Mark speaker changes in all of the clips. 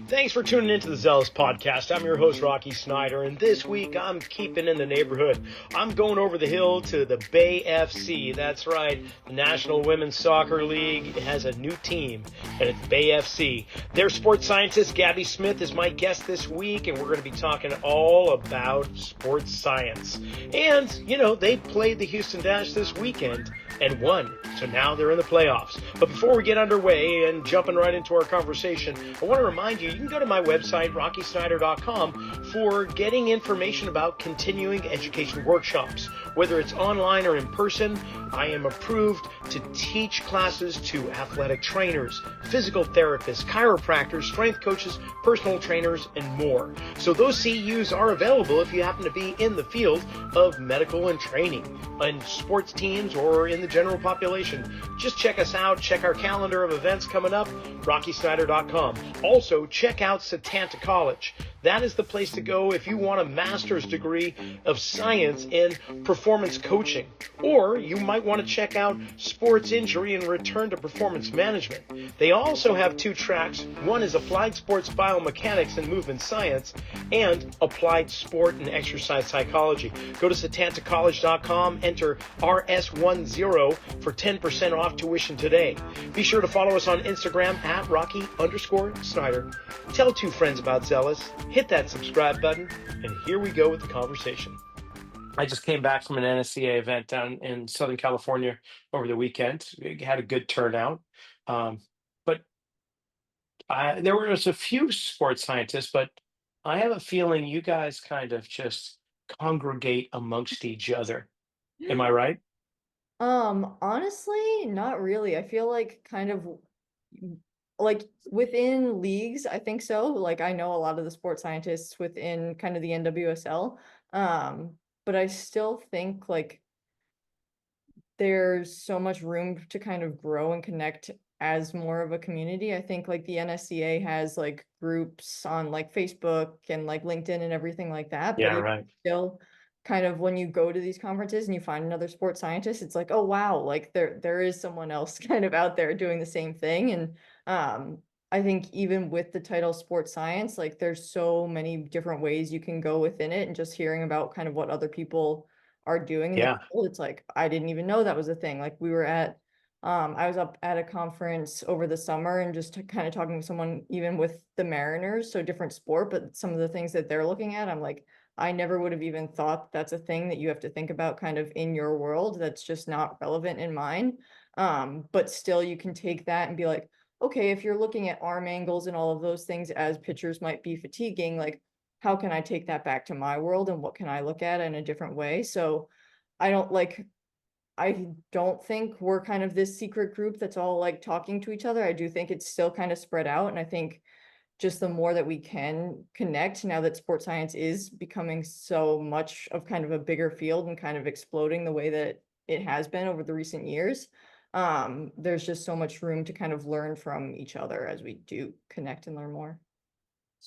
Speaker 1: Thanks for tuning into the Zelos podcast. I'm your host, Rocky Snyder, and this week I'm keeping in the neighborhood. I'm going over the hill to the Bay FC. That's right, the National Women's Soccer League has a new team, and it's Bay FC. Their sports scientist, Gaby Smith, is my guest this week, and we're going to be talking all about sports science. And, they played the Houston Dash this weekend and won. So now they're in the playoffs. But before we get underway and jumping right into our conversation, I want to remind you can go to my website, rockysnyder.com, for getting information about continuing education workshops. Whether it's online or in person, I am approved to teach classes to athletic trainers, physical therapists, chiropractors, strength coaches, personal trainers, and more. So those CEUs are available if you happen to be in the field of medical and training, in sports teams, or in the general population. Just check us out. Check our calendar of events coming up, rockysnyder.com. Also, check out Setanta College. That is the place to go if you want a master's degree of science in performance coaching. Or you might want to check out sports injury and return to performance management. They also have two tracks. One is applied sports biomechanics and movement science, and applied sport and exercise psychology. Go to setantacollege.com, enter RS10 for 10% off tuition today. Be sure to follow us on Instagram at Rocky_Snyder. Tell two friends about Zelos. Hit that subscribe button, and here we go with the conversation. I just came back from an NSCA event down in Southern California over the weekend. We had a good turnout. But there were just a few sports scientists, but I have a feeling you guys kind of just congregate amongst each other. Am I right?
Speaker 2: Honestly, not really. I feel like kind of like within leagues, I think so. Like I know a lot of the sports scientists within kind of the NWSL. But I still think like there's so much room to kind of grow and connect as more of a community. I think like the NSCA has like groups on like Facebook and like LinkedIn and everything like that, but
Speaker 1: Yeah,
Speaker 2: it's
Speaker 1: right.
Speaker 2: still kind of when you go to these conferences and you find another sports scientist, it's like, oh wow, like there is someone else kind of out there doing the same thing. And I think even with the title sports science, like there's so many different ways you can go within it, and just hearing about kind of what other people are doing in the
Speaker 1: Yeah.
Speaker 2: field, it's like I didn't even know that was a thing. Like we were at I was up at a conference over the summer and just kind of talking to someone even with the Mariners, so different sport, but some of the things that they're looking at, I'm like, I never would have even thought that's a thing that you have to think about kind of in your world. That's just not relevant in mine. But still you can take that and be like, okay, if you're looking at arm angles and all of those things as pitchers might be fatiguing, like how can I take that back to my world and what can I look at in a different way? So I don't like I don't think we're kind of this secret group that's all like talking to each other. I do think it's still kind of spread out. And I think just the more that we can connect now that sports science is becoming so much of kind of a bigger field and kind of exploding the way that it has been over the recent years, there's just so much room to kind of learn from each other as we do connect and learn more.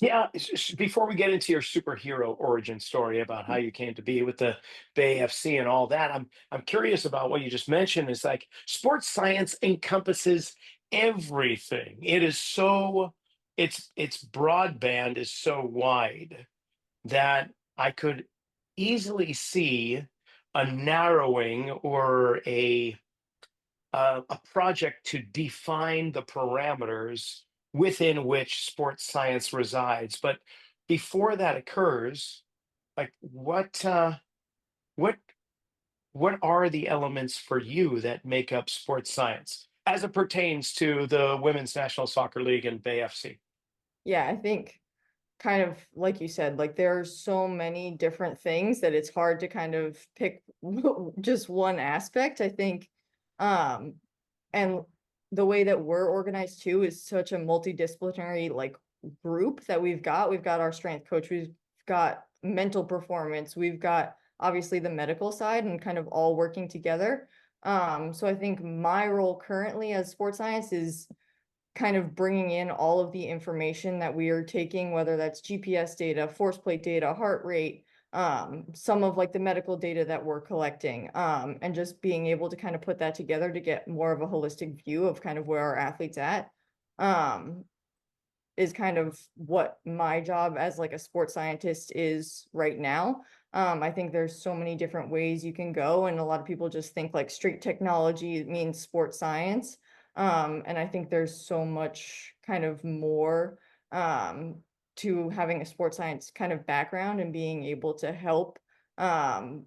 Speaker 1: Yeah, before we get into your superhero origin story about how you came to be with the Bay FC and all that, I'm curious about what you just mentioned. Is like sports science encompasses everything. It is so its broadband is so wide that I could easily see a narrowing or a project to define the parameters within which sports science resides. But before that occurs, like what what are the elements for you that make up sports science as it pertains to the Women's National Soccer League and Bay FC?
Speaker 2: Yeah, I think kind of like you said, like there are so many different things that it's hard to kind of pick just one aspect. I think, um, and the way that we're organized too is such a multidisciplinary like group that we've got our strength coach, we've got mental performance, we've got obviously the medical side and kind of all working together. So I think my role currently as sports science is kind of bringing in all of the information that we are taking, whether that's GPS data, force plate data, heart rate, some of like the medical data that we're collecting, and just being able to kind of put that together to get more of a holistic view of kind of where our athletes at. Um, is kind of what my job as like a sports scientist is right now. I think there's so many different ways you can go, and a lot of people just think like straight technology means sports science. And I think there's so much kind of more to having a sports science kind of background and being able to help um,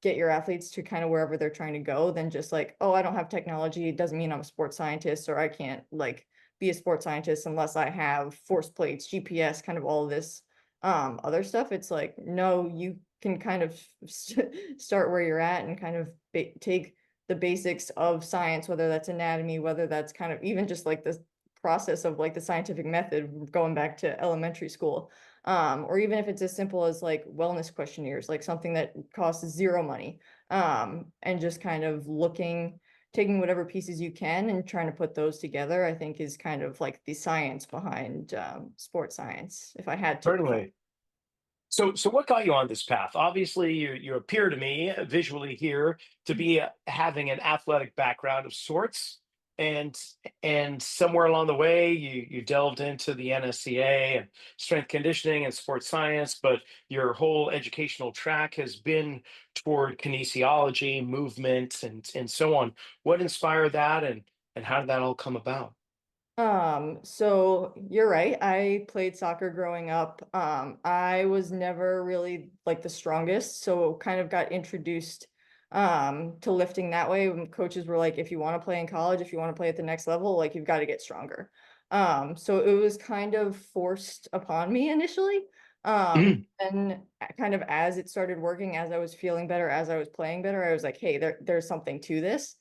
Speaker 2: get your athletes to kind of wherever they're trying to go than just like, oh, I don't have technology. It doesn't mean I'm a sports scientist, or I can't like be a sports scientist unless I have force plates, GPS, kind of all this other stuff. It's like, no, you can kind of start where you're at and kind of take the basics of science, whether that's anatomy, whether that's kind of even just like the process of like the scientific method going back to elementary school, or even if it's as simple as like wellness questionnaires, like something that costs zero money, and just kind of taking whatever pieces you can and trying to put those together, I think is kind of like the science behind sports science, if I had to define.
Speaker 1: Certainly. So what got you on this path? Obviously, you appear to me visually here to be having an athletic background of sorts, and and somewhere along the way, you delved into the NSCA and strength conditioning and sports science, but your whole educational track has been toward kinesiology, movement, and so on. What inspired that, and how did that all come about?
Speaker 2: So you're right. I played soccer growing up. I was never really like the strongest, so kind of got introduced to lifting that way. When coaches were like, if you want to play in college, if you want to play at the next level, like you've got to get stronger. So it was kind of forced upon me initially. And kind of as it started working, as I was feeling better, as I was playing better, I was like, hey, there's something to this.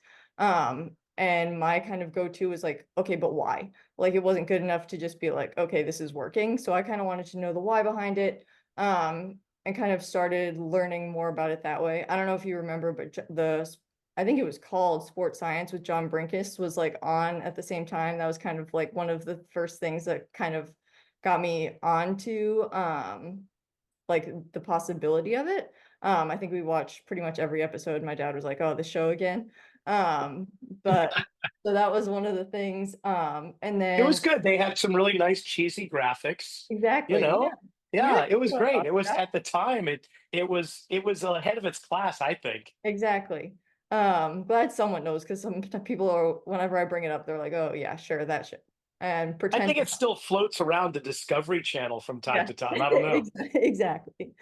Speaker 2: And my kind of go-to was like, okay, but why? Like it wasn't good enough to just be like, okay, this is working. So I kind of wanted to know the why behind it. And kind of started learning more about it that way. I don't know if you remember, but I think it was called Sports Science with John Brinkus was like on at the same time. That was kind of like one of the first things that kind of got me onto like the possibility of it. I think we watched pretty much every episode. My dad was like, "Oh, the show again." Um, but so that was one of the things. And
Speaker 1: It was
Speaker 2: then
Speaker 1: good. They had some really nice cheesy graphics, you
Speaker 2: exactly, yeah,
Speaker 1: know?
Speaker 2: yeah,
Speaker 1: Yeah, it was
Speaker 2: you wanna
Speaker 1: great.
Speaker 2: talk
Speaker 1: It was
Speaker 2: about
Speaker 1: at the time, it was ahead of its class, I think.
Speaker 2: exactly. Glad someone knows because some people are whenever I bring it up, they're like, "Oh yeah, sure, that shit," and
Speaker 1: I
Speaker 2: pretend
Speaker 1: think
Speaker 2: to
Speaker 1: it still floats around the Discovery Channel from time
Speaker 2: yeah,
Speaker 1: to time. I don't know.
Speaker 2: exactly.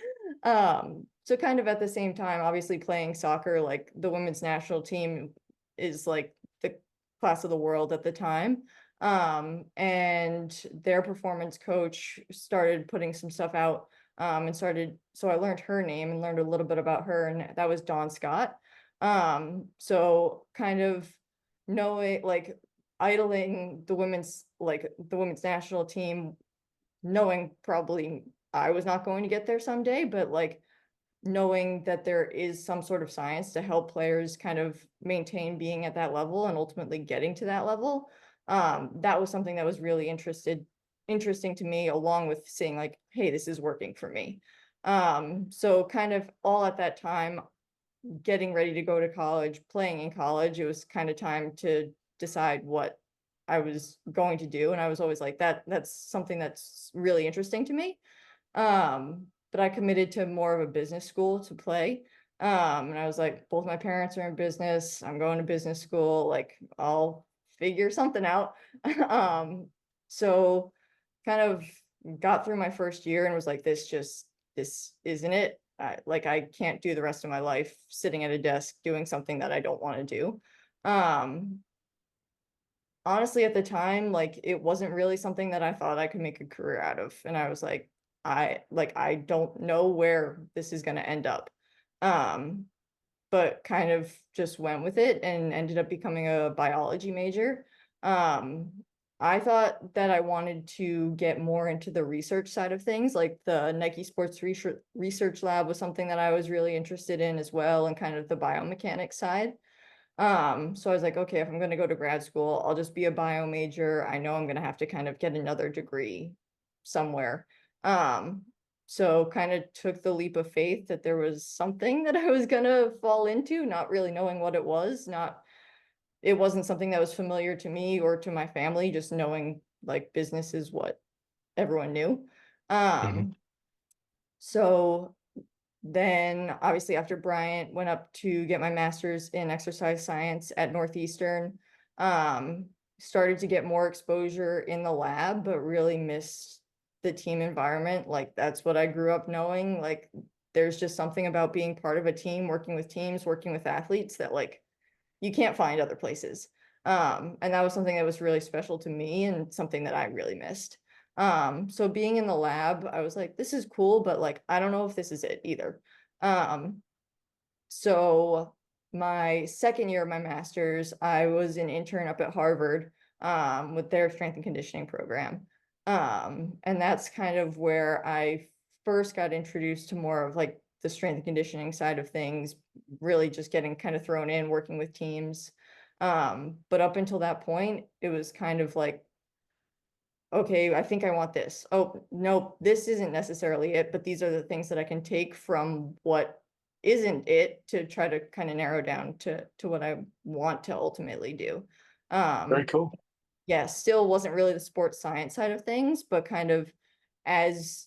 Speaker 2: So kind of at the same time, obviously playing soccer, like the women's national team is like the class of the world at the time. And their performance coach started putting some stuff out, and so I learned her name and learned a little bit about her, and that was Dawn Scott. So kind of knowing like idling the women's national team, knowing probably I was not going to get there someday, but like knowing that there is some sort of science to help players kind of maintain being at that level and ultimately getting to that level. That was something that was really interesting to me, along with seeing like, hey, this is working for me. So kind of all at that time, getting ready to go to college, playing in college, it was kind of time to decide what I was going to do. And I was always like, that's something that's really interesting to me. But I committed to more of a business school to play. And I was like, both my parents are in business. I'm going to business school. Like, I'll figure something out. um, so kind of got through my first year and was like, this isn't it. I can't do the rest of my life sitting at a desk doing something that I don't want to do. Um, Honestly, at the time, like it wasn't really something that I thought I could make a career out of. And I was like, I don't know where this is gonna end up. Um, but kind of just went with it and ended up becoming a biology major. Um, I thought that I wanted to get more into the research side of things, like the Nike Sports Research Lab was something that I was really interested in as well, and kind of the biomechanics side. So I was like, okay, if I'm going to go to grad school, I'll just be a bio major. I know I'm going to have to kind of get another degree somewhere. Um, so kind of took the leap of faith that there was something that I was going to fall into, not really knowing what it was. It wasn't something that was familiar to me or to my family, just knowing like business is what everyone knew.
Speaker 1: Mhm.
Speaker 2: So then obviously after Bryant, went up to get my master's in exercise science at Northeastern. Um, Started to get more exposure in the lab, but really missed the team environment. Like that's what I grew up knowing. Like there's just something about being part of a team, working with teams, working with athletes that like you can't find other places. And that was something that was really special to me and something that I really missed. So being in the lab, I was like, this is cool, but like, I don't know if this is it either. Um, so my second year of my master's, I was an intern up at Harvard, with their strength and conditioning program. And that's kind of where I first got introduced to more of like the strength and conditioning side of things, really just getting kind of thrown in, working with teams. But up until that point, it was kind of like, okay, I think I want this. Oh, no, this isn't necessarily it, but these are the things that I can take from what isn't it to try to kind of narrow down to what I want to ultimately do.
Speaker 1: Very
Speaker 2: Um,
Speaker 1: cool.
Speaker 2: yeah, still wasn't really the sports science side of things, but kind of as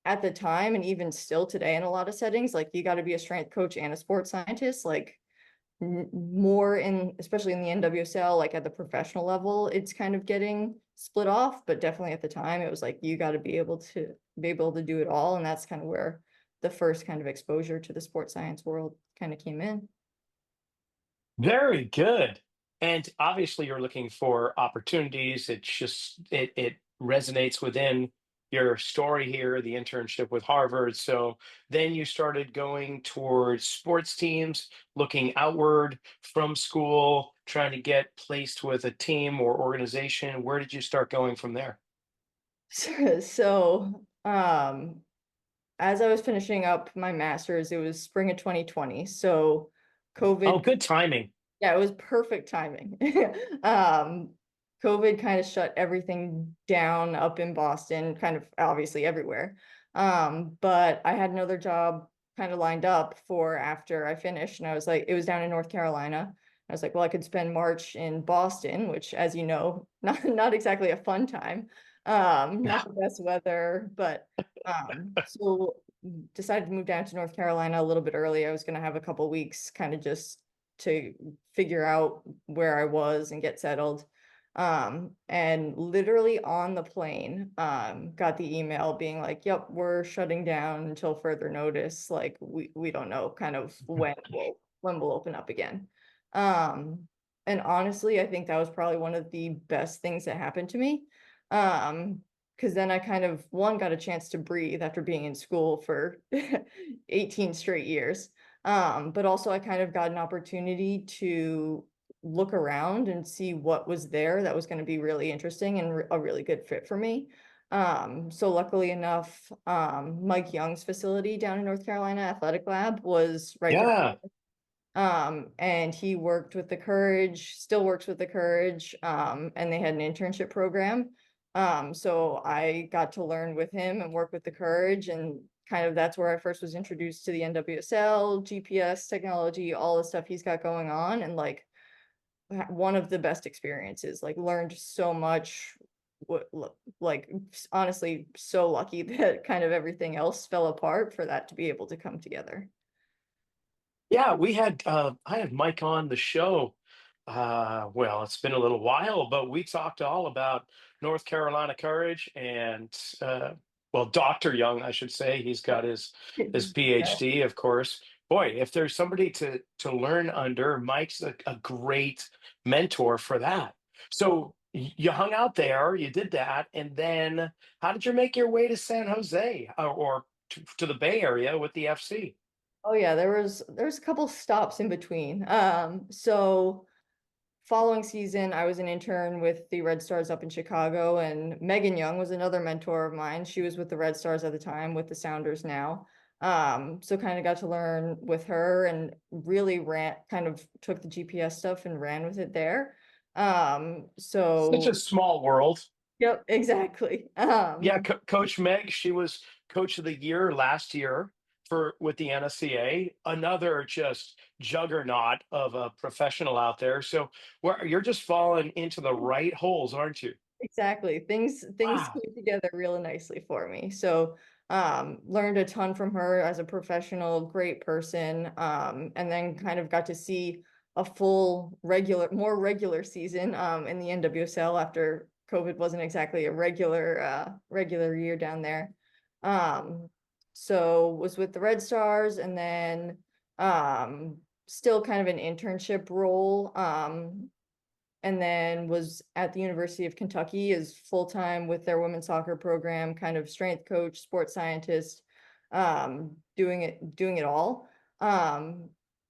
Speaker 2: at the time and even still today in a lot of settings, like you got to be a strength coach and a sports scientist, like more in, especially in the NWSL, like at the professional level, it's kind of getting split off, but definitely at the time it was like you got to be able to do it all. And that's kind of where the first kind of exposure to the sports science world kind of came in.
Speaker 1: Very good. And obviously you're looking for opportunities. It resonates within your story here, the internship with Harvard. So then you started going towards sports teams, looking outward from school, trying to get placed with a team or organization. Where did you start going from there?
Speaker 2: So as I was finishing up my master's, it was spring of 2020. So
Speaker 1: Oh,
Speaker 2: COVID,
Speaker 1: good timing.
Speaker 2: yeah, it was perfect timing. um, COVID kind of shut everything down up in Boston, kind of obviously everywhere. But I had another job kind of lined up for after I finished, and I was like, it was down in North Carolina. I was like, well, I could spend March in Boston, which, as you know, not exactly a fun time. Not the best weather, but so decided to move down to North Carolina a little bit early. I was going to have a couple weeks kind of just to figure out where I was and get settled. And literally on the plane, got the email being like, yep, we're shutting down until further notice. Like we don't know kind of when we'll open up again. Um, and honestly, I think that was probably one of the best things that happened to me. Because then I kind of one got a chance to breathe after being in school for 18 straight years. But also I kind of got an opportunity to look around and see what was there that was going to be really interesting and a really good fit for me. So luckily enough, Mike Young's facility down in North Carolina, Athletic Lab, was right there.
Speaker 1: Yeah.
Speaker 2: And he worked with the Courage, still works with the Courage, and they had an internship program. So I got to learn with him and work with the Courage, and kind of that's where I first was introduced to the NWSL, GPS technology, all the stuff he's got going on, and like one of the best experiences, like learned so much. Like honestly, so lucky that kind of everything else fell apart for that to be able to come together.
Speaker 1: Yeah, I had Mike on the show. Well, it's been a little while, but we talked all about North Carolina Courage and well, Dr. Young, I should say. He's got his
Speaker 2: Yeah.
Speaker 1: PhD, of course. Boy, if there's somebody to learn under, Mike's a great mentor for that. So you hung out there, you did that, and then how did you make your way to San Jose or to the Bay Area with the FC?
Speaker 2: Oh yeah, there's a couple stops in between. So following season, I was an intern with the Red Stars up in Chicago, and Megan Young was another mentor of mine. She was with the Red Stars at the time, with the Sounders now. So kind of got to learn with her and really kind of took the GPS stuff and ran with it there.
Speaker 1: Such a
Speaker 2: So
Speaker 1: small world.
Speaker 2: yep, exactly.
Speaker 1: Yeah, Coach Meg, she was Coach of the Year last year for with the NSCA. Another just juggernaut of a professional out there. So you're just falling into the right holes, aren't you?
Speaker 2: Exactly. Things
Speaker 1: Wow.
Speaker 2: came together really nicely for me. So learned a ton from her as a professional, great person. And then kind of got to see a full more regular season in the NWSL after COVID wasn't exactly a regular year down there. Um so was with the Red Stars, and then still kind of an internship role. And then was at the University of Kentucky as full-time with their women's soccer program, kind of strength coach, sports scientist, doing it all. Um,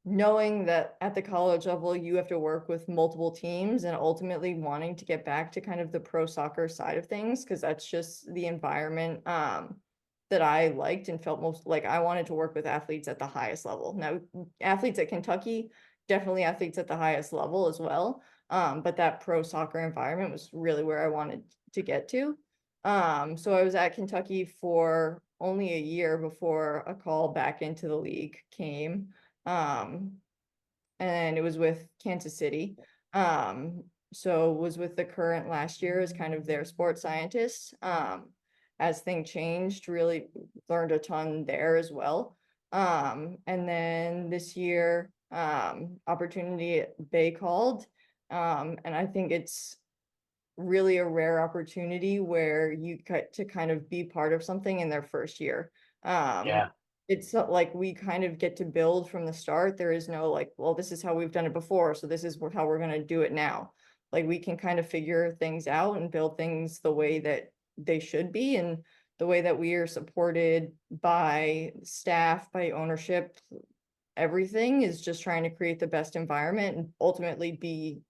Speaker 2: Knowing that at the college level, you have to work with multiple teams, and ultimately wanting to get back to kind of the pro soccer side of things, because that's just the environment that I liked and felt most like. I wanted to work with athletes at the highest level. Now, athletes at Kentucky, definitely athletes at the highest level as well. But that pro soccer environment was really where I wanted to get to. So I was at Kentucky for only a year before a call back into the league came. Um, and it was with Kansas City. So was with the current last year as kind of their sports scientist. As things changed, really learned a ton there as well. And then this year, opportunity at Bay called. And I think it's really a rare opportunity where you get to kind of be part of something in their first year.
Speaker 1: Yeah.
Speaker 2: It's not like we kind of get to build from the start. There is no like, well, this is how we've done it before, so this is how we're going to do it now. Like, we can kind of figure things out and build things the way that they should be, and the way that we are supported by staff, by ownership. Everything is just trying to create the best environment and ultimately be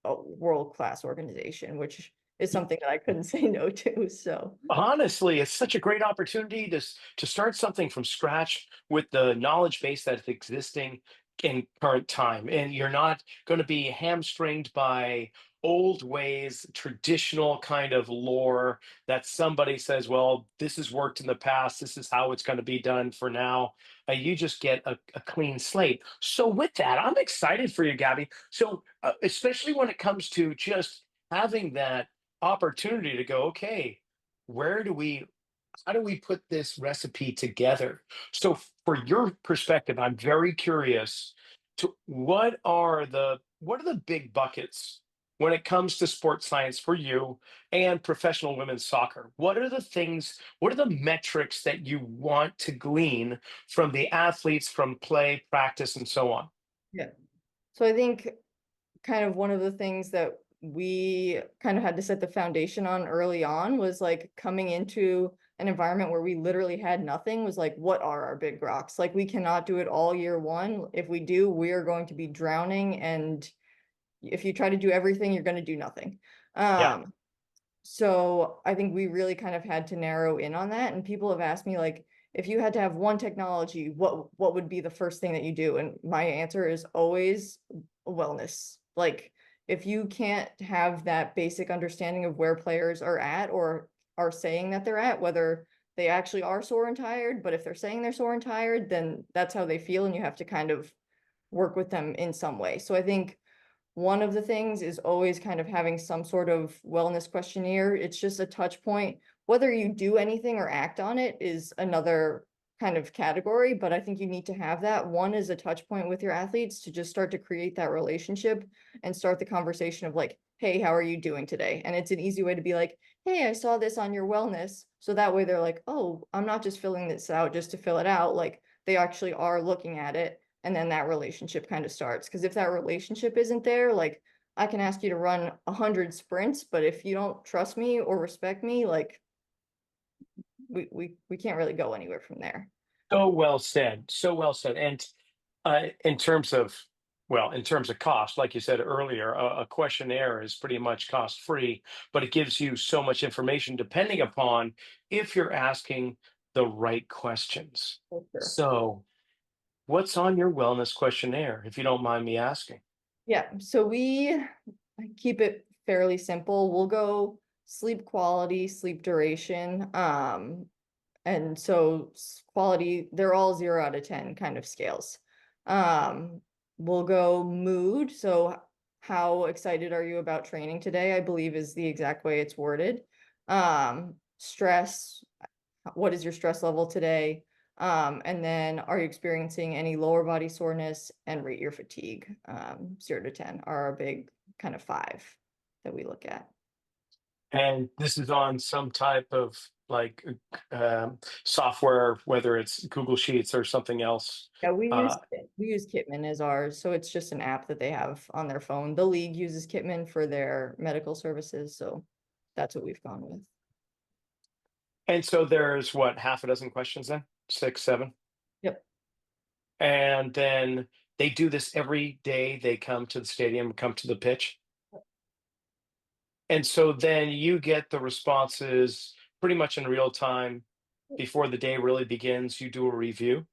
Speaker 2: a world-class organization, which is something that I couldn't say no to. So
Speaker 1: Honestly, it's such a great opportunity to start something from scratch with the knowledge base that's existing in current time, and you're not going to be hamstringed by old ways, traditional kind of lore that somebody says, "Well, this has worked in the past. This is how it's going to be done for now." You just get a clean slate. So, with that, I'm excited for you, Gabby. So, especially when it comes to just having that opportunity to go, okay, where do we how do we put this recipe together? So for your perspective, I'm very curious to what are the big buckets when it comes to sports science for you and professional women's soccer? What are the things, what are the metrics that you want to glean from the athletes, from play, practice, and so on?
Speaker 2: yeah. So I think kind of one of the things that we kind of had to set the foundation on early on was like coming into an environment where we literally had nothing, was like, what are our big rocks? Like, we cannot do it all year one. If we do, we are going to be drowning. And if you try to do everything, you're going to do nothing.
Speaker 1: Yeah.
Speaker 2: So I think we really kind of had to narrow in on that. And people have asked me, like, if you had to have one technology, what would be the first thing that you do? And my answer is always wellness. Like, if you can't have that basic understanding of where players are at, or are saying that they're at, whether they actually are sore and tired, but if they're saying they're sore and tired, then that's how they feel, and you have to kind of work with them in some way. So I think one of the things is always kind of having some sort of wellness questionnaire. It's just a touch point. Whether you do anything or act on it is another kind of category, but I think you need to have that. One is a touch point with your athletes to just start to create that relationship and start the conversation of like, hey, how are you doing today? And it's an easy way to be like, hey, I saw this on your wellness. So that way they're like, oh, I'm not just filling this out just to fill it out. Like, they actually are looking at it, and then that relationship kind of starts. Because if that relationship isn't there, like, I can ask you to run 100 sprints, but if you don't trust me or respect me, like, we can't really go anywhere from there.
Speaker 1: So well said. So well said. And in terms of, well, in terms of cost, like you said earlier, a questionnaire is pretty much cost free, but it gives you so much information depending upon if you're asking the right questions.
Speaker 2: For sure.
Speaker 1: So, what's on your wellness questionnaire, if you don't mind me asking?
Speaker 2: Yeah, so we keep it fairly simple. We'll go sleep quality, sleep duration. And so quality, they're all 0 out of 10 kind of scales. Um, we'll go mood. So how excited are you about training today, I believe is the exact way it's worded. Stress, what is your stress level today? And then are you experiencing any lower body soreness, and rate your fatigue. 0 to 10 are a big kind of 5 that we look at.
Speaker 1: And this is on some type of like software, whether it's Google Sheets or something else.
Speaker 2: Yeah,
Speaker 1: Uh,
Speaker 2: we use Kitman as ours, so it's just an app that they have on their phone. The league uses Kitman for their medical services, so that's what we've gone with.
Speaker 1: and so there's what, half a dozen questions then? 6, 7?
Speaker 2: Yep.
Speaker 1: And then they do this every day. They come to the stadium, come to the pitch. And so then you get the responses pretty much in real time before the day really begins. You do a review.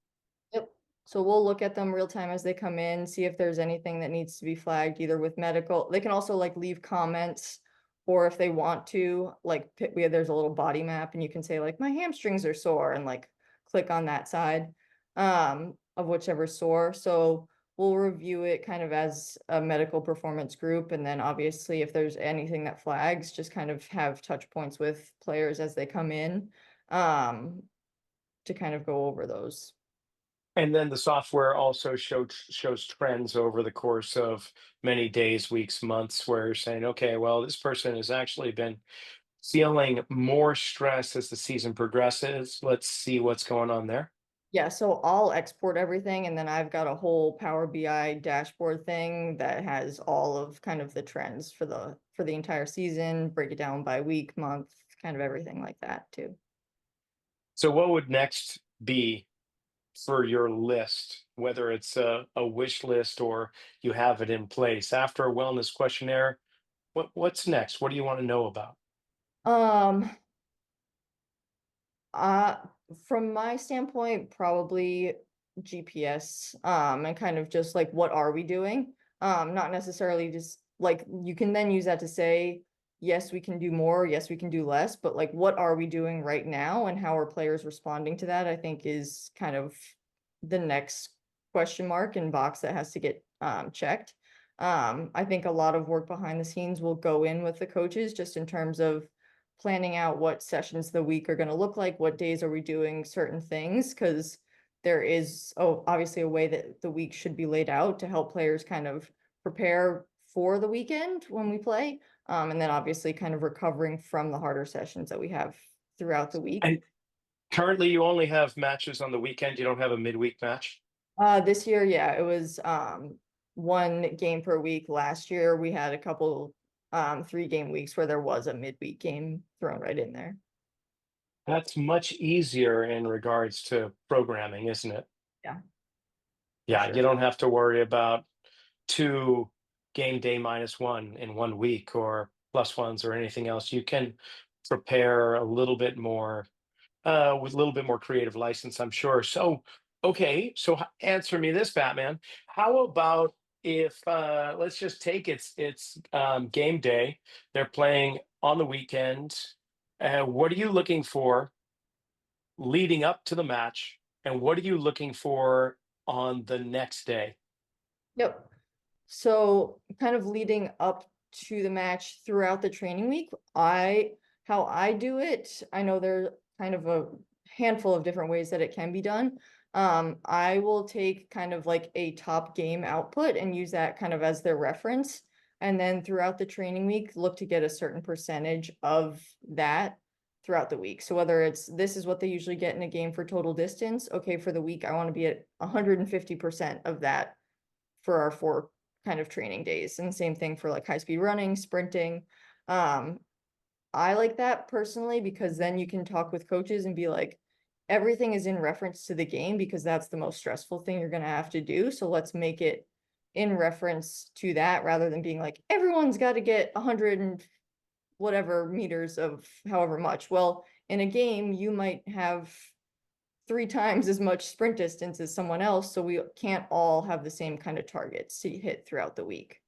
Speaker 2: Yep. So we'll look at them real time as they come in, see if there's anything that needs to be flagged, either with medical. They can also like leave comments, or if they want to, like there's a little body map, and you can say like my hamstrings are sore, and like click on that side of whichever's sore. So we'll review it kind of as a medical performance group, and then obviously if there's anything that flags, just kind of have touch points with players as they come in to kind of go over those.
Speaker 1: And then the software also shows trends over the course of many days, weeks, months, where you're saying, okay, well, this person has actually been feeling more stress as the season progresses. Let's see what's going on there.
Speaker 2: Yeah, so I'll export everything, and then I've got a whole Power BI dashboard thing that has all of kind of the trends for the entire season, break it down by week, month, kind of everything like that too.
Speaker 1: So, what would next be for your list, whether it's a wish list or you have it in place after a wellness questionnaire? What's next? What do you want to know about?
Speaker 2: Um, Uh, from my standpoint, probably GPS, and kind of just like, what are we doing? Not necessarily just like, you can then use that to say, yes, we can do more, yes, we can do less, but like, what are we doing right now, and how are players responding to that, I think is kind of the next question mark and box that has to get checked. I think a lot of work behind the scenes will go in with the coaches, just in terms of planning out what sessions of the week are going to look like, what days are we doing certain things, because there is obviously a way that the week should be laid out to help players kind of prepare for the weekend when we play, and then obviously kind of recovering from the harder sessions that we have throughout the week.
Speaker 1: And currently, you only have matches on the weekend. You don't have a midweek match.
Speaker 2: This year, yeah, it was one game per week. Last year we had a couple 3-game weeks where there was a midweek game thrown right in there.
Speaker 1: That's much easier in regards to programming, isn't it?
Speaker 2: Yeah, for
Speaker 1: Yeah, you
Speaker 2: sure.
Speaker 1: don't have to worry about 2 game day -1 in 1 week or plus ones or anything else. You can prepare a little bit more with a little bit more creative license, I'm sure. So, okay, so answer me this, Batman. How about if let's just take it's game day. They're playing on the weekend. What are you looking for leading up to the match, and what are you looking for on the next day?
Speaker 2: Yep. So kind of leading up to the match throughout the training week, how I do it, I know there's kind of a handful of different ways that it can be done. I will take kind of like a top game output and use that kind of as their reference. And then throughout the training week, look to get a certain percentage of that throughout the week. So whether it's, this is what they usually get in a game for total distance, okay, for the week, I want to be at 150% of that for our 4 kind of training days. And the same thing for like high speed running, sprinting. I like that personally, because then you can talk with coaches and be like, everything is in reference to the game, because that's the most stressful thing you're going to have to do. So let's make it in reference to that, rather than being like, everyone's got to get 100 and whatever meters of however much. Well, in a game, you might have 3 times as much sprint distance as someone else, so we can't all have the same kind of targets to hit throughout the week.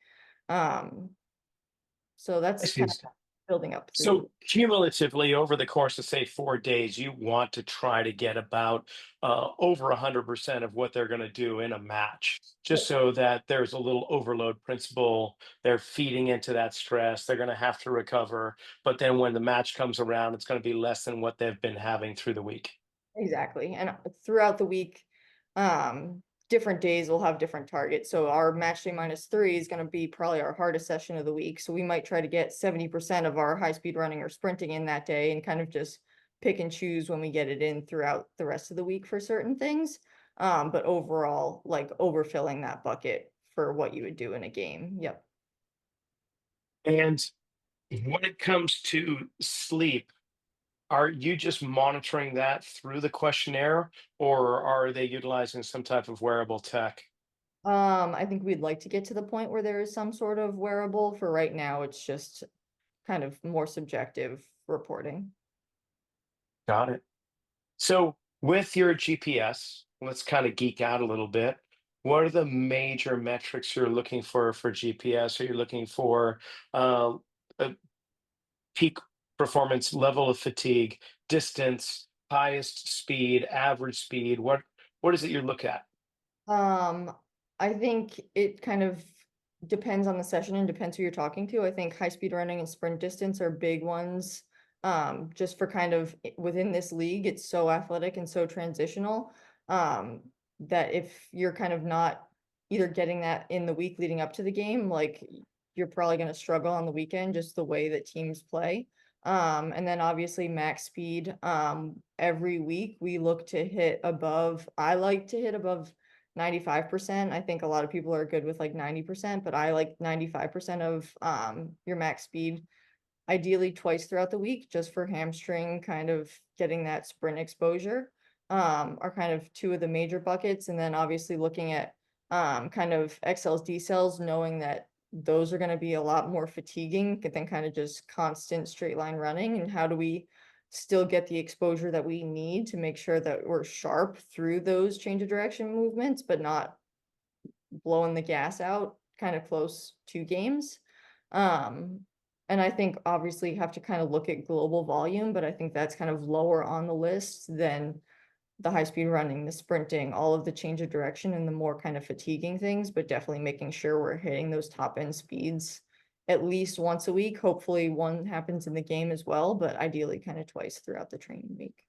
Speaker 2: So
Speaker 1: I
Speaker 2: that's
Speaker 1: see.
Speaker 2: kind of building up through the
Speaker 1: So cumulatively over the course of say 4 days, you want to try to get about over 100% of what they're going to do in a match, just
Speaker 2: week.
Speaker 1: so that there's a little overload principle. They're feeding into that stress. They're going to have to recover, but then when the match comes around, it's going to be less than what they've been having through the week.
Speaker 2: Exactly, and throughout the week, different days will have different targets. So our match day -3 is gonna be probably our hardest session of the week. So we might try to get 70% of our high speed running or sprinting in that day and kind of just pick and choose when we get it in throughout the rest of the week for certain things. But overall, like overfilling that bucket for what you would do in a game. Yep.
Speaker 1: And when it comes to sleep, are you just monitoring that through the questionnaire, or are they utilizing some type of wearable tech?
Speaker 2: I think we'd like to get to the point where there is some sort of wearable. For right now, it's just kind of more subjective reporting.
Speaker 1: Got it. So with your GPS, let's kind of geek out a little bit. What are the major metrics you're looking for GPS? Are you looking for uh, a peak performance, level of fatigue, distance, highest speed, average speed? What is it you look at?
Speaker 2: Um, I think it kind of depends on the session and depends who you're talking to. I think high speed running and sprint distance are big ones. Just for kind of within this league, it's so athletic and so transitional. That if you're kind of not either getting that in the week leading up to the game, like you're probably going to struggle on the weekend, just the way that teams play. And then obviously max speed. Every week we look to hit above, I like to hit above 95%. I think a lot of people are good with like 90%, but I like 95% of your max speed, ideally twice throughout the week, just for hamstring, kind of getting that sprint exposure, are kind of two of the major buckets. And then obviously looking at kind of XLs, D cells, knowing that those are going to be a lot more fatiguing than kind of just constant straight line running. And how do we still get the exposure that we need to make sure that we're sharp through those change of direction movements, but not blowing the gas out kind of close to games. Um, and I think obviously you have to kind of look at global volume, but I think that's kind of lower on the list than the high speed running, the sprinting, all of the change of direction and the more kind of fatiguing things, but definitely making sure we're hitting those top end speeds at least once a week. Hopefully one happens in the game as well, but ideally kind of twice throughout the training week.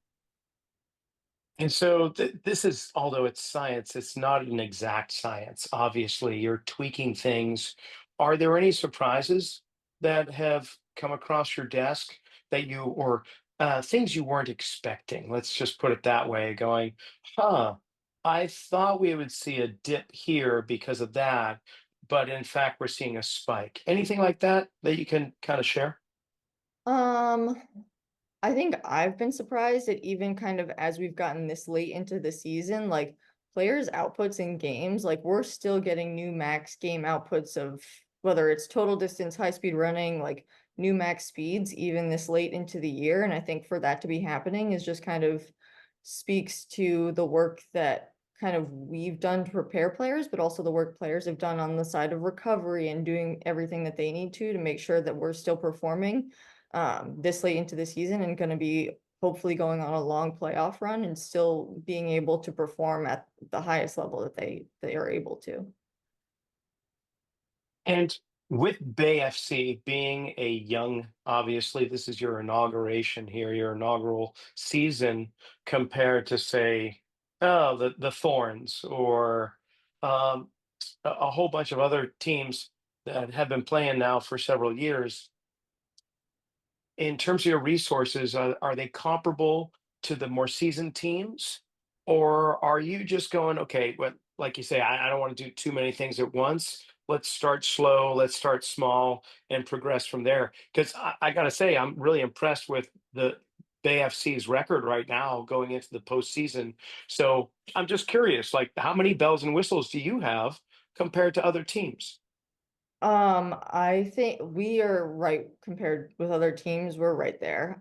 Speaker 1: And so this is, although it's science, it's not an exact science. Obviously, you're tweaking things. Are there any surprises that have come across your desk that you, or things you weren't expecting? Let's just put it that way, going, huh, I thought we would see a dip here because of that, but in fact, we're seeing a spike. Anything like that that you can kind of share?
Speaker 2: Um, I think I've been surprised that even kind of as we've gotten this late into the season, like players' outputs in games, like we're still getting new max game outputs of whether it's total distance, high speed running, like new max speeds, even this late into the year. And I think for that to be happening is just kind of speaks to the work that kind of we've done to prepare players, but also the work players have done on the side of recovery and doing everything that they need to make sure that we're still performing this late into the season and going to be hopefully going on a long playoff run and still being able to perform at the highest level that they are able to.
Speaker 1: And with Bay FC being a young, obviously, this is your inauguration here, your inaugural season, compared to, say, oh, the Thorns or um, a whole bunch of other teams that have been playing now for several years. In terms of your resources, are they comparable to the more seasoned teams? Or are you just going, okay, but like you say, I don't want to do too many things at once. Let's start slow, let's start small and progress from there. Because I got to say, I'm really impressed with the Bay FC's record right now going into the postseason. So I'm just curious, like, how many bells and whistles do you have compared to other teams?
Speaker 2: I think we are right compared with other teams. We're right there.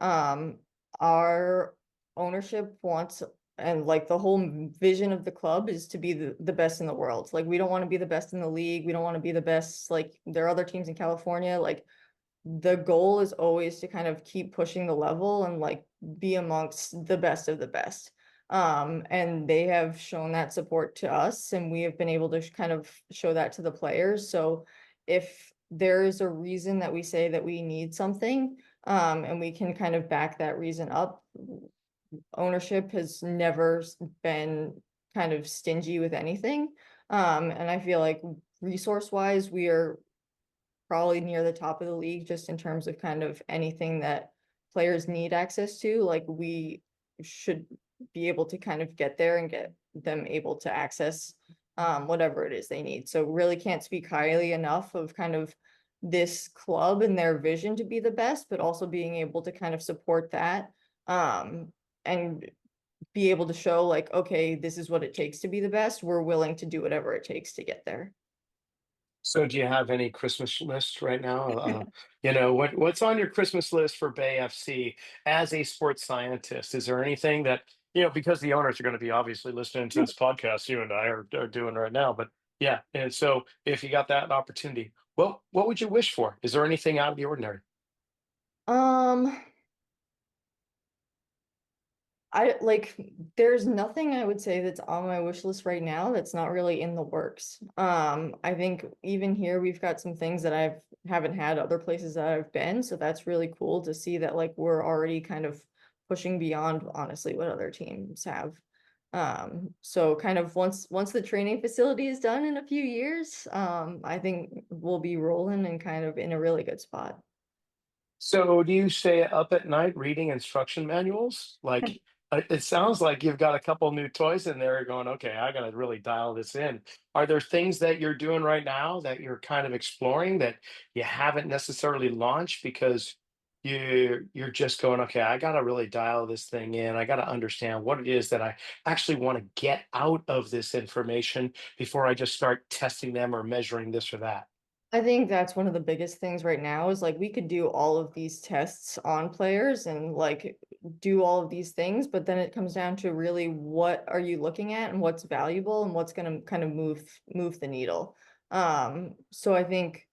Speaker 2: Our ownership wants and like the whole vision of the club is to be the best in the world. Like we don't want to be the best in the league. We don't want to be the best. Like there are other teams in California. Like the goal is always to kind of keep pushing the level and like be amongst the best of the best. And they have shown that support to us, and we have been able to kind of show that to the players. So if there is a reason that we say that we need something, and we can kind of back that reason up, ownership has never been kind of stingy with anything. And I feel like resource wise, we are probably near the top of the league just in terms of kind of anything that players need access to. Like we should be able to kind of get there and get them able to access whatever it is they need. So really can't speak highly enough of kind of this club and their vision to be the best, but also being able to kind of support that and be able to show like, okay, this is what it takes to be the best. We're willing to do whatever it takes to get there.
Speaker 1: So do you have any Christmas list right now? What's on your Christmas list for Bay FC as a sports scientist? Is there anything that, because the owners are going to be obviously listening to this podcast you and I are doing right now, but yeah. And so if you got that opportunity, what would you wish for? Is there anything out of the ordinary?
Speaker 2: Um, I like there's nothing I would say that's on my wish list right now that's not really in the works. I think even here we've got some things that haven't had other places that I've been, so that's really cool to see that like we're already kind of pushing beyond honestly what other teams have. So kind of once the training facility is done in a few years, I think we'll be rolling and kind of in a really good spot.
Speaker 1: So do you stay up at night reading instruction manuals? Like, it sounds like you've got a couple new toys in there going, okay, I got to really dial this in. Are there things that you're doing right now that you're kind of exploring that you haven't necessarily launched because you're just going, okay, I got to really dial this thing in. I got to understand what it is that I actually want to get out of this information before I just start testing them or measuring this or that.
Speaker 2: I think that's one of the biggest things right now is like we could do all of these tests on players and like do all of these things, but then it comes down to really what are you looking at and what's valuable and what's going to kind of move the needle. So I think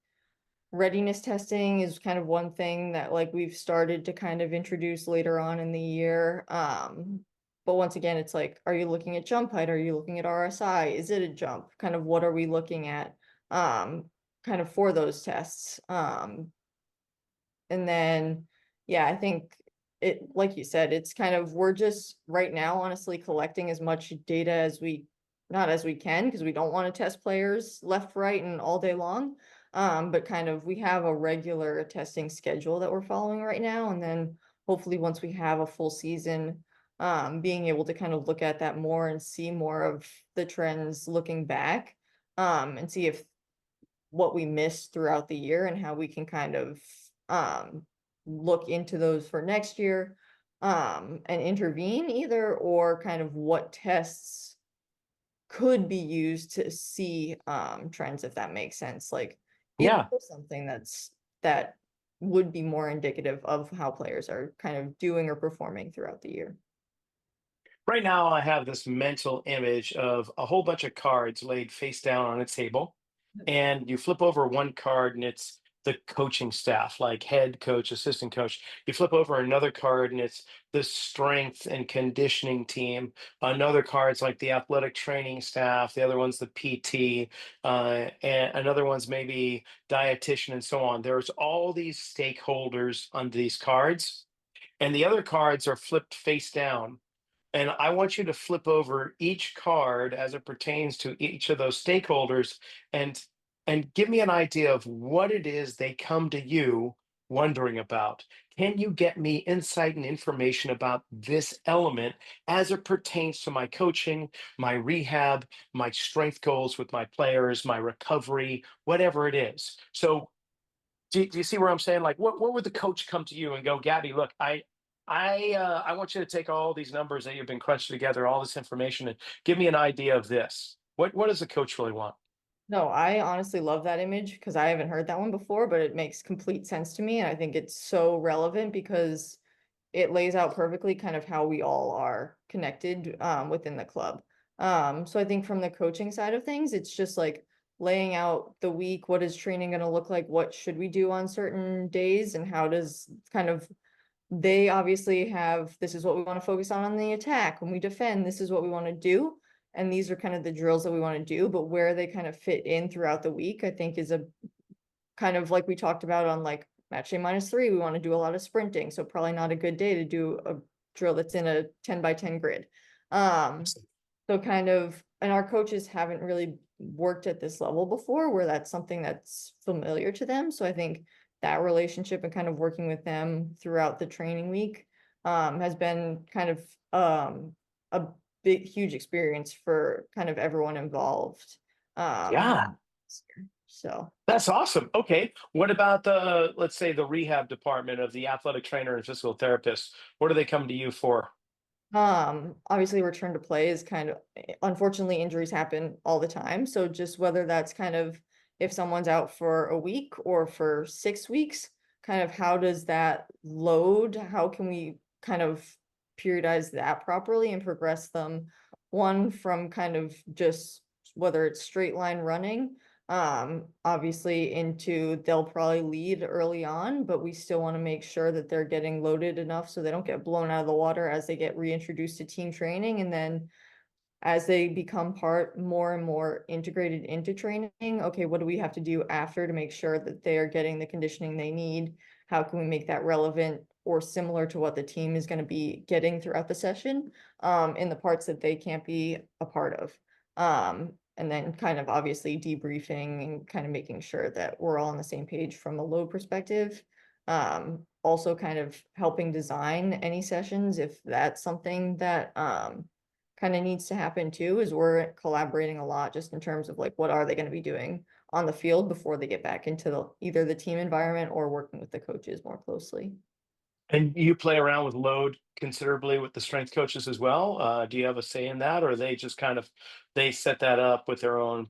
Speaker 2: readiness testing is kind of one thing that like we've started to kind of introduce later on in the year. But once again, it's like, are you looking at jump height? Are you looking at RSI? Is it a jump? Kind of what are we looking at? Um, Kind of for those tests. And then, yeah, I think it, like you said, it's kind of, we're just right now, honestly, collecting as much data as not as we can, because we don't want to test players left, right, and all day long. But kind of, we have a regular testing schedule that we're following right now. And then hopefully once we have a full season, being able to kind of look at that more and see more of the trends looking back, and see if what we missed throughout the year and how we can kind of look into those for next year and intervene either, or kind of what tests could be used to see trends, if that makes sense. Like if
Speaker 1: Yeah.
Speaker 2: there's something that would be more indicative of how players are kind of doing or performing throughout the year.
Speaker 1: Right now, I have this mental image of a whole bunch of cards laid face down on a table, and you flip over one card, and it's the coaching staff, like head coach, assistant coach. You flip over another card, and it's the strength and conditioning team. Another card's like the athletic training staff. The other one's the PT, and another one's maybe dietitian, and so on. There's all these stakeholders on these cards, and the other cards are flipped face down, and I want you to flip over each card as it pertains to each of those stakeholders and give me an idea of what it is they come to you wondering about. Can you get me insight and information about this element as it pertains to my coaching, my rehab, my strength goals with my players, my recovery, whatever it is? So do you see where I'm saying? Like, what would the coach come to you and go, Gabby, look, I want you to take all these numbers that you've been crunched together, all this information, and give me an idea of this. What does the coach really want?
Speaker 2: No, I honestly love that image because I haven't heard that one before, but it makes complete sense to me. And I think it's so relevant because it lays out perfectly kind of how we all are connected within the club. So I think from the coaching side of things, it's just like laying out the week, what is training going to look like, what should we do on certain days, and how does kind of they obviously have, this is what we want to focus on the attack. When we defend, this is what we want to do. And these are kind of the drills that we want to do, but where they kind of fit in throughout the week, I think is a kind of like we talked about on like match day -3, we want to do a lot of sprinting. So probably not a good day to do a drill that's in a 10x10 grid. So kind of, and our coaches haven't really worked at this level before where that's something that's familiar to them. So I think that relationship and kind of working with them throughout the training week has been kind of a big, huge experience for kind of everyone involved. Um,
Speaker 1: Yeah,
Speaker 2: so
Speaker 1: that's awesome. Okay. What about the, let's say, the rehab department of the athletic trainer and physical therapist? What do they come to you for?
Speaker 2: Obviously return to play is kind of, unfortunately injuries happen all the time. So just whether that's kind of if someone's out for a week or for 6 weeks, kind of how does that load? How can we kind of periodize that properly and progress them? One from kind of just whether it's straight line running, obviously into they'll probably lead early on, but we still want to make sure that they're getting loaded enough so they don't get blown out of the water as they get reintroduced to team training. And then as they become part more and more integrated into training, okay, what do we have to do after to make sure that they are getting the conditioning they need? How can we make that relevant or similar to what the team is going to be getting throughout the session, in the parts that they can't be a part of? And then kind of obviously debriefing and kind of making sure that we're all on the same page from a load perspective. Also kind of helping design any sessions if that's something that kind of needs to happen too, is we're collaborating a lot just in terms of like what are they going to be doing on the field before they get back into either the team environment or working with the coaches more closely.
Speaker 1: And you play around with load considerably with the strength coaches as well. Do you have a say in that, or they just kind of they set that up with their own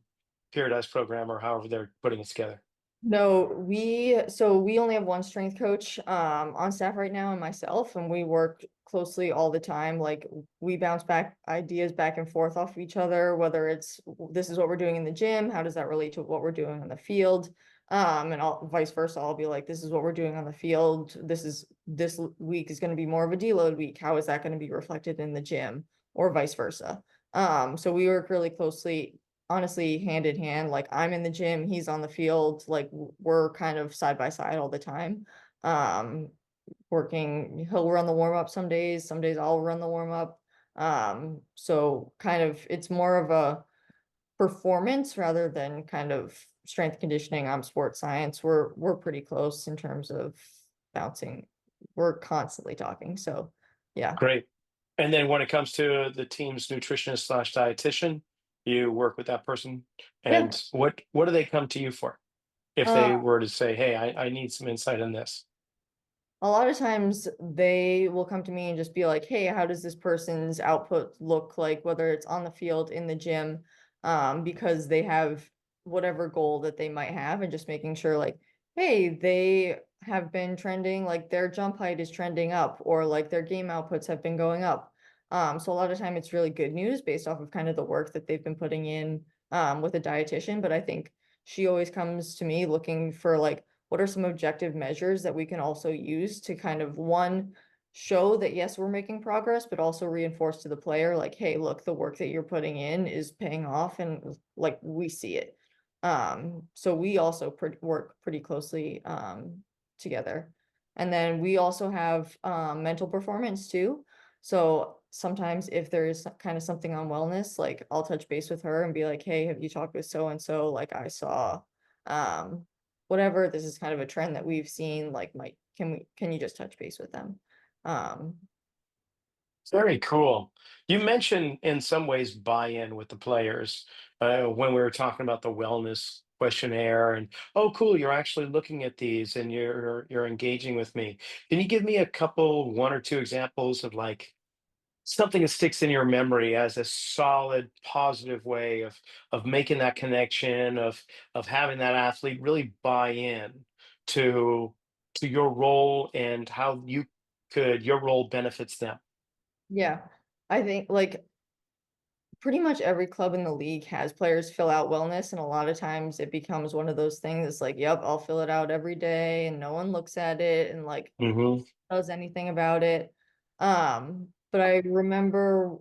Speaker 1: periodized program or however they're putting it together?
Speaker 2: No, we only have one strength coach on staff right now and myself, and we work closely all the time. Like we bounce back ideas back and forth off of each other, whether it's this is what we're doing in the gym, how does that relate to what we're doing on the field? And I'll vice versa. I'll be like, this is what we're doing on the field. This week is going to be more of a deload week. How is that going to be reflected in the gym, or vice versa? So we work really closely, honestly, hand in hand. Like I'm in the gym, he's on the field, like we're kind of side by side all the time. um Working, he'll run the warm up some days I'll run the warm up. So kind of it's more of a performance rather than kind of strength conditioning. I'm sports science, we're pretty close in terms of bouncing, we're constantly talking. So yeah.
Speaker 1: Great. And then when it comes to the team's nutritionist slash dietitian, you work with that person.
Speaker 2: Yeah.
Speaker 1: And what do they come to you for if
Speaker 2: uh
Speaker 1: they were to say, "Hey, I need some insight on this"?
Speaker 2: A lot of times they will come to me and just be like, hey, how does this person's output look like, whether it's on the field, in the gym, because they have whatever goal that they might have, and just making sure like, hey, they have been trending, like their jump height is trending up, or like their game outputs have been going up. So a lot of time it's really good news based off of kind of the work that they've been putting in with a dietitian. But I think she always comes to me looking for like, what are some objective measures that we can also use to kind of one, show that yes, we're making progress, but also reinforce to the player like, hey, look, the work that you're putting in is paying off, and like we see it. So we also work pretty closely together. And then we also have mental performance too. So sometimes if there is kind of something on wellness, like I'll touch base with her and be like, hey, have you talked with so and so? Like I saw um whatever, this is kind of a trend that we've seen, like might can you just touch base with them? um
Speaker 1: Very cool. You mentioned in some ways buy-in with the players when we were talking about the wellness questionnaire and oh cool, you're actually looking at these and you're engaging with me. Can you give me a couple, one or two examples of like something that sticks in your memory as a solid positive way of making that connection of having that athlete really buy in to your role and how your role benefits them?
Speaker 2: yeah, I think like pretty much every club in the league has players fill out wellness, and a lot of times it becomes one of those things. It's like, yep, I'll fill it out every day, and no one looks at it and like
Speaker 1: Mm-hmm.
Speaker 2: does anything about it. But I remember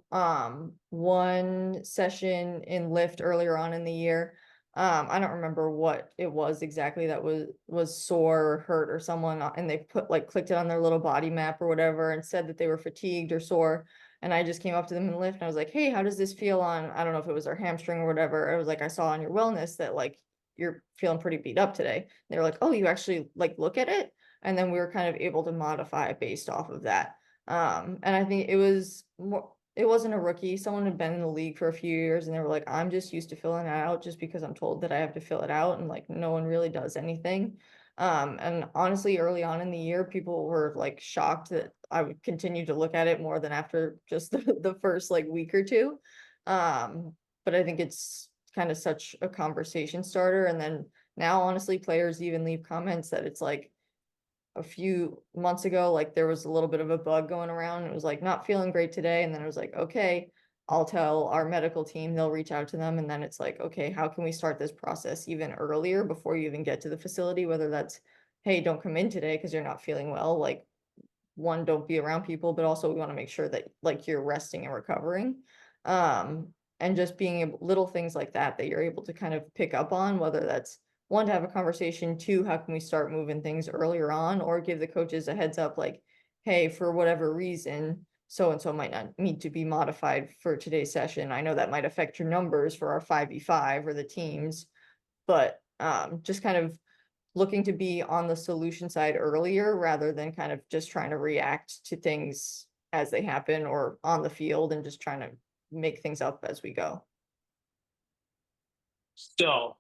Speaker 2: one session in Lyft earlier on in the year. I don't remember what it was exactly that was sore or hurt or someone, and they put like clicked it on their little body map or whatever and said that they were fatigued or sore. And I just came up to them in the Lyft and I was like, hey, how does this feel on, I don't know if it was their hamstring or whatever. I was like, I saw on your wellness that like you're feeling pretty beat up today. They were like, oh, you actually like look at it? And then we were kind of able to modify based off of that. And I think it was more, it wasn't a rookie. Someone had been in the league for a few years and they were like, I'm just used to filling it out just because I'm told that I have to fill it out and like no one really does anything. And honestly, early on in the year, people were like shocked that I would continue to look at it more than after just the first like week or two. But I think it's kind of such a conversation starter. And then now, honestly, players even leave comments that it's like, a few months ago, like there was a little bit of a bug going around. It was like not feeling great today. And then it was like, okay, I'll tell our medical team, they'll reach out to them. And then it's like, okay, how can we start this process even earlier before you even get to the facility? Whether that's, hey, don't come in today because you're not feeling well. Like, one, don't be around people, but also we want to make sure that like you're resting and recovering. Um, and just being able, little things like that you're able to kind of pick up on, whether that's one, to have a conversation, two, how can we start moving things earlier on, or give the coaches a heads up like, hey, for whatever reason, so and so might not need to be modified for today's session. I know that might affect your numbers for our 5v5 or the teams, but just kind of looking to be on the solution side earlier rather than kind of just trying to react to things as they happen or on the field and just trying to make things up as we go.
Speaker 1: So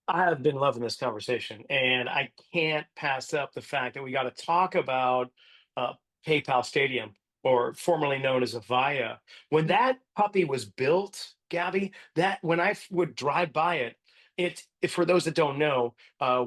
Speaker 1: I have been loving this conversation, and I can't pass up the fact that we got to talk about uh, PayPal Stadium, or formerly known as Avaya. When that puppy was built, Gabby, that when would drive by it, for those that don't know,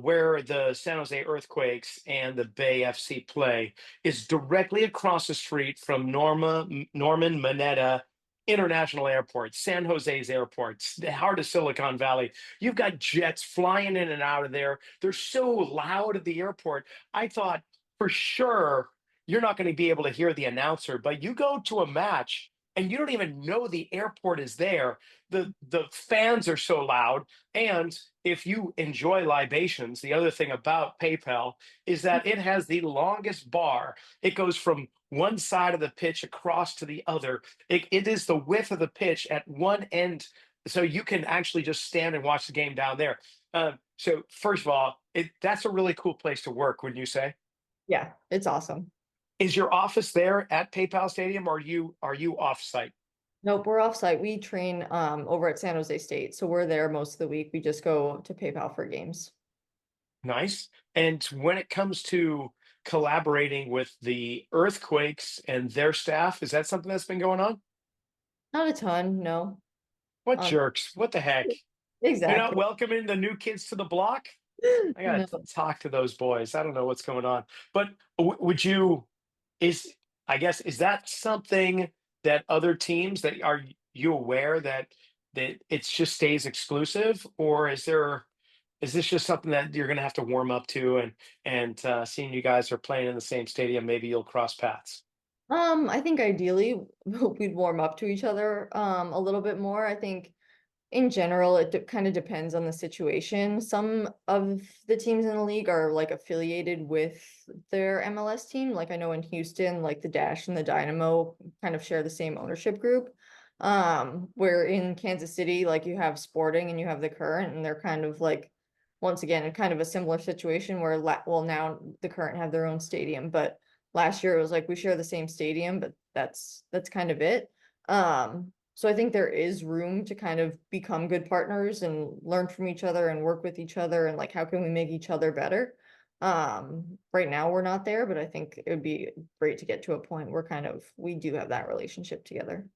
Speaker 1: where the San Jose Earthquakes and the Bay FC play is directly across the street from Norman Mineta International Airport, San Jose's airports, the heart of Silicon Valley. You've got jets flying in and out of there. They're so loud at the airport. I thought for sure you're not going to be able to hear the announcer, but you go to a match and you don't even know the airport is there. The fans are so loud. And if you enjoy libations, the other thing about PayPal is that it has the longest bar. It goes from one side of the pitch across to the other. It is the width of the pitch at one end, so you can actually just stand and watch the game down there. So first of all, that's a really cool place to work, wouldn't you say?
Speaker 2: Yeah, it's awesome.
Speaker 1: Is your office there at PayPal Stadium, or are you off site?
Speaker 2: Nope, we're offsite. We train over at San Jose State, so we're there most of the week. We just go to PayPal for games.
Speaker 1: Nice. And when it comes to collaborating with the Earthquakes and their staff, is that something that's been going on?
Speaker 2: Not a ton, no.
Speaker 1: What
Speaker 2: Um,
Speaker 1: jerks? What the heck? You're not
Speaker 2: exactly.
Speaker 1: welcoming the new kids to the block? I
Speaker 2: No.
Speaker 1: gotta talk to those boys. I don't know what's going on. But would you, is, I guess, is that something that other teams, that are you aware that it's just stays exclusive, or is this just something that you're gonna have to warm up to, and seeing you guys are playing in the same stadium, maybe you'll cross paths?
Speaker 2: I think ideally we'd warm up to each other a little bit more. I think in general, it kind of depends on the situation. Some of the teams in the league are like affiliated with their MLS team. Like I know in Houston, like the Dash and the Dynamo kind of share the same ownership group. Where in Kansas City, like you have Sporting and you have the Current, and they're kind of like, once again, in kind of a similar situation where, well, now the Current have their own stadium, but last year it was like we share the same stadium, but that's kind of it. So I think there is room to kind of become good partners and learn from each other and work with each other and like how can we make each other better. Right now we're not there, but I think it would be great to get to a point where kind of we do have that relationship together.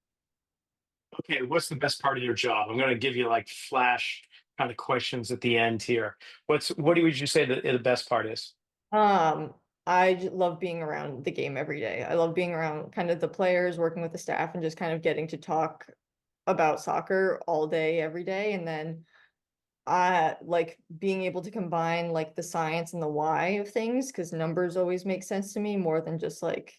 Speaker 1: Okay, what's the best part of your job? I'm gonna give you like flash kind of questions at the end here. Would you say the best part is?
Speaker 2: Um, love being around the game every day. I love being around kind of the players, working with the staff, and just kind of getting to talk about soccer all day, every day. And then like being able to combine like the science and the why of things, because numbers always make sense to me more than just like,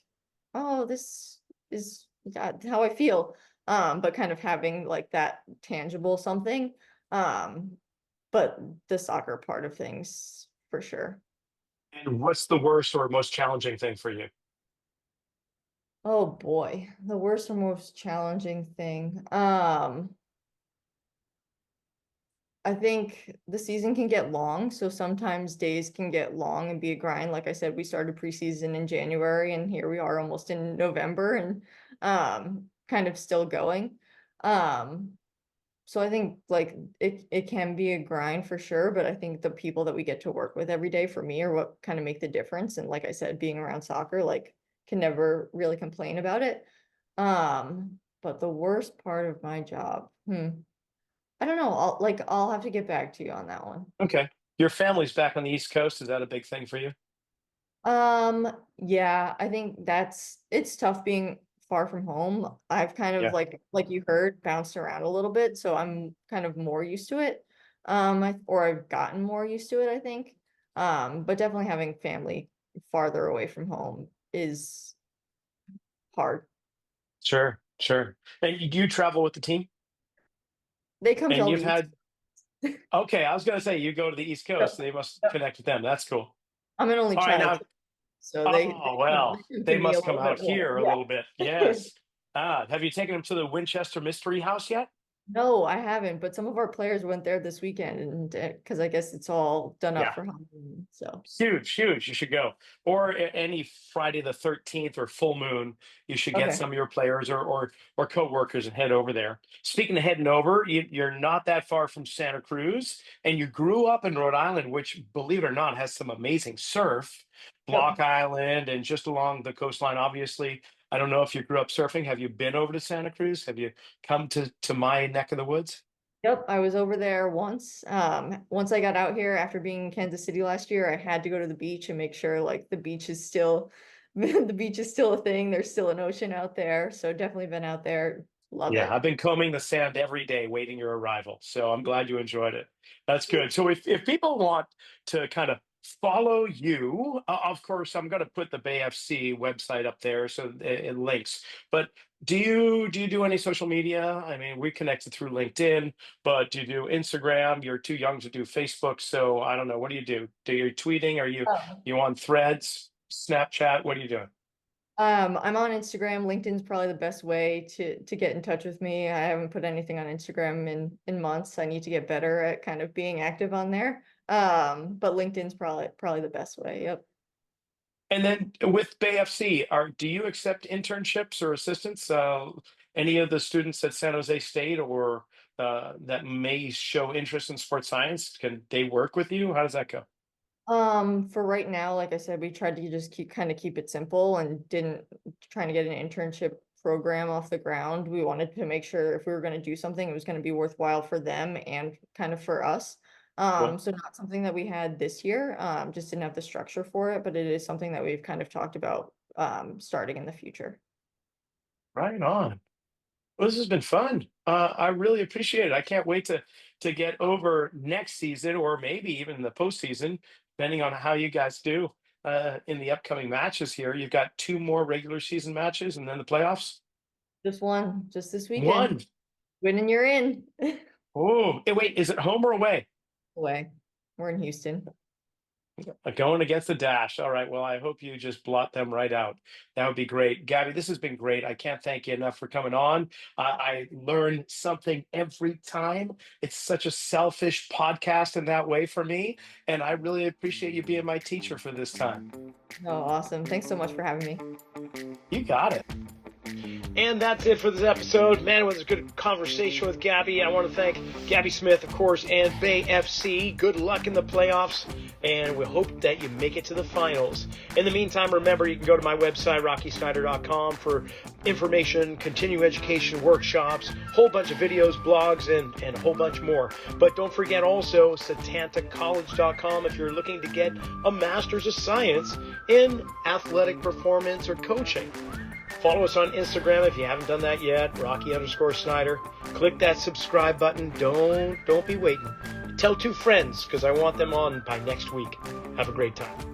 Speaker 2: oh, this is how I feel. But kind of having like that tangible something. But the soccer part of things for sure.
Speaker 1: And what's the worst or most challenging thing for you?
Speaker 2: Oh boy, the worst or most challenging thing. I think the season can get long, so sometimes days can get long and be a grind. Like I said, we started preseason in January and here we are almost in November and kind of still going. Um so I think like it can be a grind for sure, but I think the people that we get to work with every day for me are what kind of make the difference. And like I said, being around soccer, like can never really complain about it. But the worst part of my job, I don't know. I'll have to get back to you on that one.
Speaker 1: Okay. Your family's back on the East Coast. Is that a big thing for you?
Speaker 2: Yeah, I think it's tough being far from home. I've kind of
Speaker 1: Yeah,
Speaker 2: like you heard, bounced around a little bit, so I'm kind of more used to it. Or I've gotten more used to it, I think. But definitely having family farther away from home is hard.
Speaker 1: sure, sure. And you travel with the team,
Speaker 2: They come to
Speaker 1: and
Speaker 2: all
Speaker 1: you've
Speaker 2: the East.
Speaker 1: had, okay, I was going to say you go to the East Coast.
Speaker 2: Yep,
Speaker 1: They must
Speaker 2: yep.
Speaker 1: connect with them. That's cool.
Speaker 2: I'm an only
Speaker 1: All right,
Speaker 2: child
Speaker 1: now,
Speaker 2: too, so
Speaker 1: oh, well,
Speaker 2: they come to
Speaker 1: they
Speaker 2: me a
Speaker 1: must come
Speaker 2: little bit
Speaker 1: out
Speaker 2: more.
Speaker 1: here a
Speaker 2: Yeah.
Speaker 1: little bit. Yes. Have you taken them to the Winchester Mystery House yet?
Speaker 2: No, I haven't, but some of our players went there this weekend and because I guess it's all done up
Speaker 1: Yeah.
Speaker 2: for Halloween. So
Speaker 1: Huge, huge. You should go. Or any Friday the 13th or full moon, you should get
Speaker 2: okay.
Speaker 1: some of your players or coworkers and head over there. Speaking of heading over, you're not that far from Santa Cruz, and you grew up in Rhode Island, which, believe it or not, has some amazing surf.
Speaker 2: Yep.
Speaker 1: Block Island and just along the coastline, obviously. I don't know if you grew up surfing. Have you been over to Santa Cruz? Have you come to my neck of the woods?
Speaker 2: Yep. I was over there once. Once I got out here after being in Kansas City last year, I had to go to the beach and make sure like the beach is still the beach is still a thing. There's still an ocean out there. So definitely been out there. Love
Speaker 1: Yeah,
Speaker 2: it.
Speaker 1: I've been combing the sand every day waiting your arrival. So I'm glad you enjoyed it. That's good. So if people want to kind of follow you, of course, I'm going to put the Bay FC website up there so it links. But do you do any social media? I mean, we connected through LinkedIn, but do you do Instagram? You're too young to do Facebook, so I don't know. What do you do? Do you tweeting? Are
Speaker 2: Oh.
Speaker 1: you on Threads, Snapchat? What are you doing?
Speaker 2: I'm on Instagram. LinkedIn's probably the best way to get in touch with me. I haven't put anything on Instagram in months. I need to get better at kind of being active on there. But LinkedIn's probably the best way. Yep.
Speaker 1: And then with Bay FC, do you accept internships or assistants? Any of the students at San Jose State or that may show interest in sports science, can they work with you? How does that go?
Speaker 2: For right now, like I said, we tried to just keep it simple and didn't trying to get an internship program off the ground. We wanted to make sure if we were going to do something, it was going to be worthwhile for them and kind of for us.
Speaker 1: Cool.
Speaker 2: So not something that we had this year, just didn't have the structure for it, but it is something that we've kind of talked about starting in the future.
Speaker 1: Right on. Well, this has been fun. I really appreciate it. I can't wait to get over next season or maybe even the postseason, depending on how you guys do in the upcoming matches here. You've got two more regular season matches and then the playoffs.
Speaker 2: Just this weekend.
Speaker 1: One.
Speaker 2: Win and you're in.
Speaker 1: Oh, wait, is it home or away?
Speaker 2: Away. We're in Houston.
Speaker 1: Going against the Dash. All right. Well, I hope you just blot them right out. That would be great. Gabby, this has been great. I can't thank you enough for coming on. I learn something every time. It's such a selfish podcast in that way for me. And I really appreciate you being my teacher for this time.
Speaker 2: Oh, awesome. Thanks so much for having me.
Speaker 1: You got it.
Speaker 3: And that's it for this episode. Man, it was a good conversation with Gabby. I want to thank Gaby Smith, of course, and Bay FC. Good luck in the playoffs, and we hope that you make it to the finals. In the meantime, remember, you can go to my website, rockysnyder.com, for information, continuing education workshops, whole bunch of videos, blogs, and a whole bunch more. But don't forget also setantacollege.com if you're looking to get a master's of science in athletic performance or coaching.
Speaker 1: Follow us on Instagram if you haven't done that yet, Rocky_Snyder. Click that subscribe button. Don't be waiting. Tell 2 friends, because I want them on by next week. Have a great time.